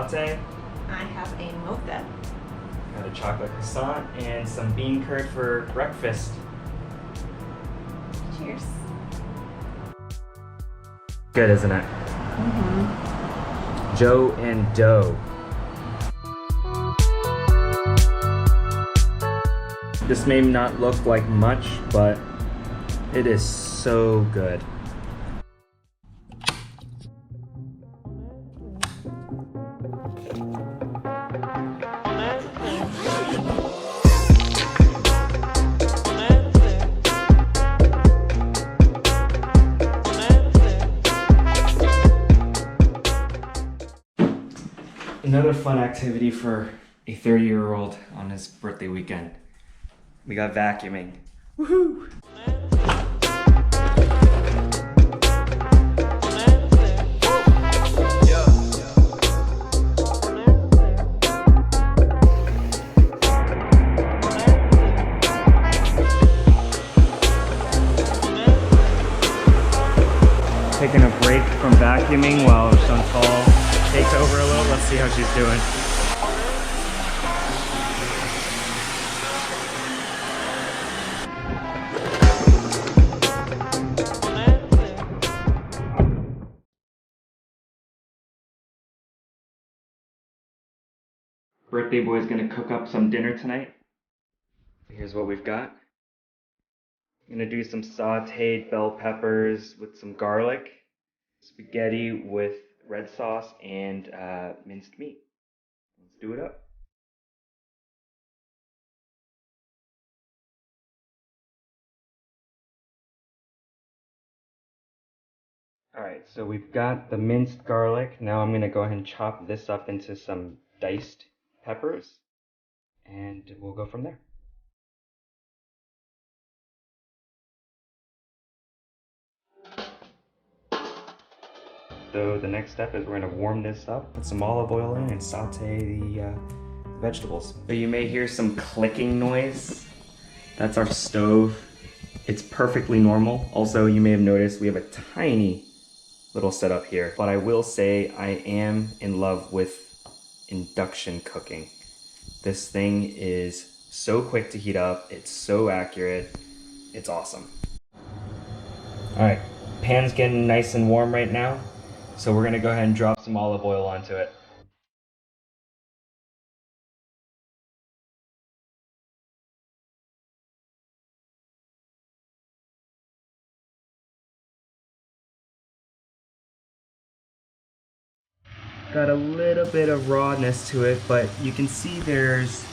latte. I have a mocha. Got a chocolate croissant and some bean curd for breakfast. Cheers. Good, isn't it? Mm-hmm. Joe and Dough. This may not look like much, but it is so good. Another fun activity for a 30-year-old on his birthday weekend. We got vacuuming. Woohoo! Taking a break from vacuuming while Chantal takes over a little. Let's see how she's doing. Birthday boy's gonna cook up some dinner tonight. Here's what we've got. I'm gonna do some sauteed bell peppers with some garlic, spaghetti with red sauce, and minced meat. Let's do it up. Alright, so we've got the minced garlic. Now I'm gonna go ahead and chop this up into some diced peppers, and we'll go from there. So the next step is we're going to warm this up, put some olive oil in, and saute the vegetables. So you may hear some clicking noise. That's our stove. It's perfectly normal. Also, you may have noticed we have a tiny little setup here. But I will say I am in love with induction cooking. This thing is so quick to heat up. It's so accurate. It's awesome. All right, pan's getting nice and warm right now. So we're gonna go ahead and drop some olive oil onto it. Got a little bit of rawness to it, but you can see there's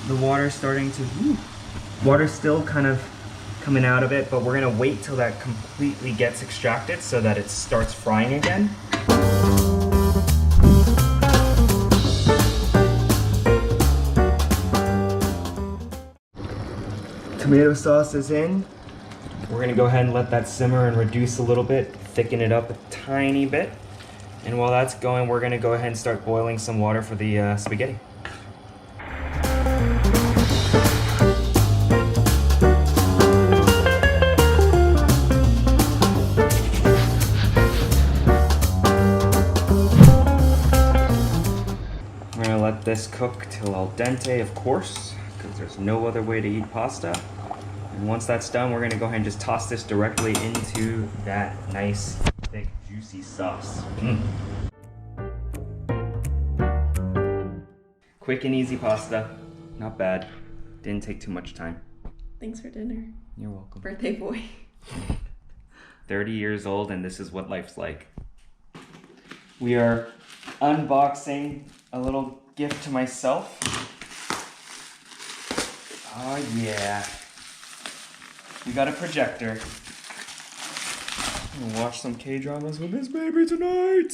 the water starting to, water's still kind of coming out of it, but we're gonna wait till that completely gets extracted so that it starts frying again. Tomato sauce is in. We're gonna go ahead and let that simmer and reduce a little bit, thicken it up a tiny bit. And while that's going, we're gonna go ahead and start boiling some water for the spaghetti. We're gonna let this cook till al dente, of course, because there's no other way to eat pasta. And once that's done, we're gonna go ahead and just toss this directly into that nice, thick, juicy sauce. Quick and easy pasta. Not bad. Didn't take too much time. Thanks for dinner. You're welcome. Birthday boy. 30 years old, and this is what life's like. We are unboxing a little gift to myself. Oh yeah. We got a projector. I'm gonna watch some K-dramas with this baby tonight.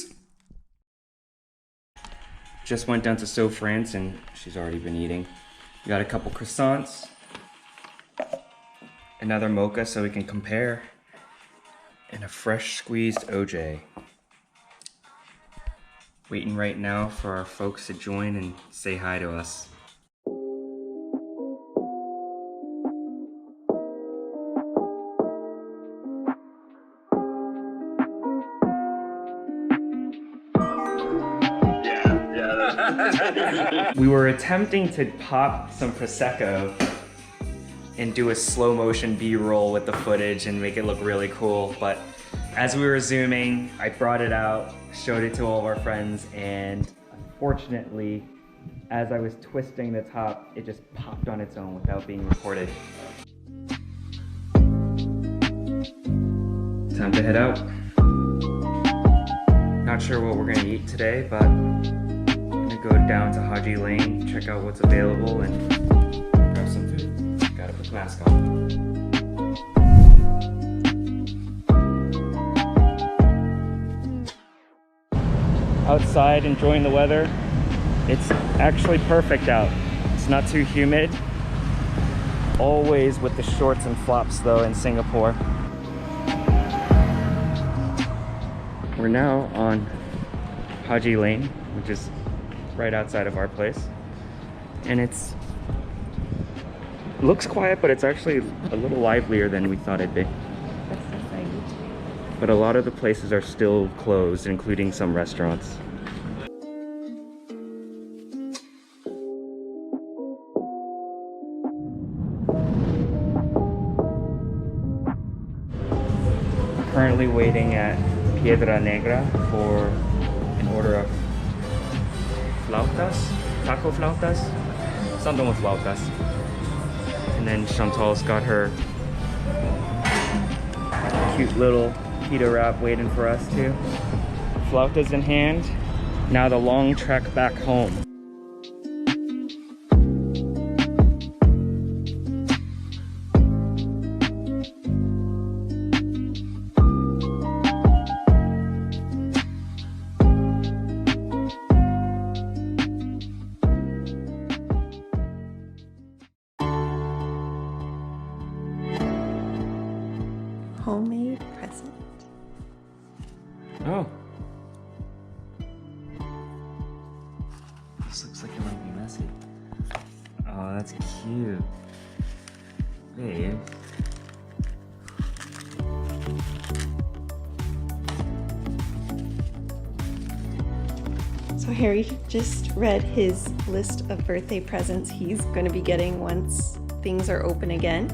Just went down to So France and she's already been eating. We got a couple croissants. Another mocha so we can compare. And a fresh squeezed OJ. Waiting right now for our folks to join and say hi to us. Yeah. We were attempting to pop some Prosecco and do a slow motion B-roll with the footage and make it look really cool, but as we were zooming, I brought it out, showed it to all of our friends, and unfortunately, as I was twisting the top, it just popped on its own without being recorded. Time to head out. Not sure what we're gonna eat today, but I'm gonna go down to Haji Lane, check out what's available, and grab some food. Gotta put the mask on. Outside enjoying the weather. It's actually perfect out. It's not too humid. Always with the shorts and flops though in Singapore. We're now on Haji Lane, which is right outside of our place. And it looks quiet, but it's actually a little livelier than we thought it'd be. But a lot of the places are still closed, including some restaurants. Currently waiting at Piedra Negra for an order of flautas, taco flautas, something with flautas. And then Chantal's got her cute little pita wrap waiting for us too. Flautas in hand. Now the long trek back home. Homemade present. Oh. This looks like it might be messy. Oh, that's cute. Babe. So Harry just read his list of birthday presents he's going to be getting once things are open again.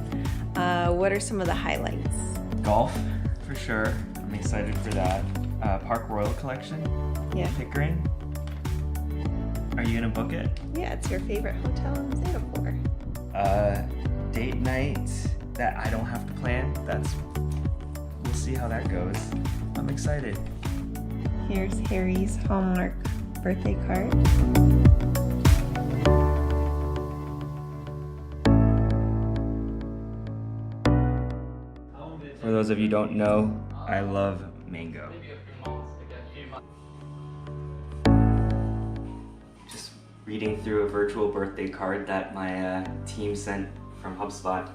What are some of the highlights? Golf, for sure. I'm excited for that. Park Royal collection. Yeah. Pickering. Are you gonna book it? Yeah, it's your favorite hotel in Singapore. Date night that I don't have to plan. We'll see how that goes. I'm excited. Here's Harry's Hallmark birthday card. For those of you who don't know, I love mango. Just reading through a virtual birthday card that my team sent from HubSpot.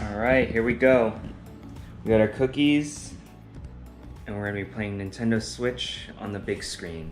Alright, here we go. We got our cookies, and we're gonna be playing Nintendo Switch on the big screen.